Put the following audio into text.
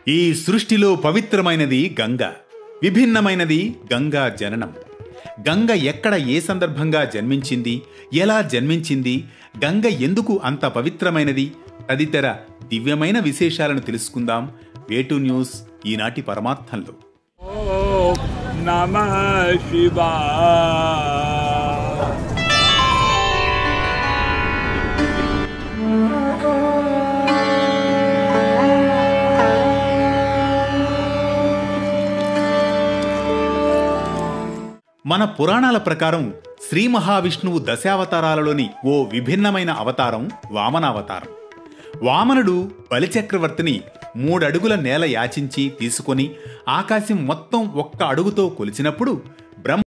ఈ సృష్టిలో పవిత్రమైనది గంగ, విభిన్నమైనది గంగా జననం. గంగ ఎక్కడ ఏ సందర్భంగా జన్మించింది, ఎలా జన్మించింది, గంగ ఎందుకు అంత పవిత్రమైనది తదితర దివ్యమైన విశేషాలను తెలుసుకుందాం వేటు న్యూస్ ఈనాటి పరమార్థంలో. ఓం నమః శివాయ. మన పురాణాల ప్రకారం శ్రీ మహావిష్ణువు దశావతారాలలోని ఓ విభిన్నమైన అవతారం వామనావతారం. వామనుడు బలిచక్రవర్తిని 3 అడుగుల నేల యాచించి తీసుకొని ఆకాశం మొత్తం 1 అడుగుతో కొలిచినప్పుడు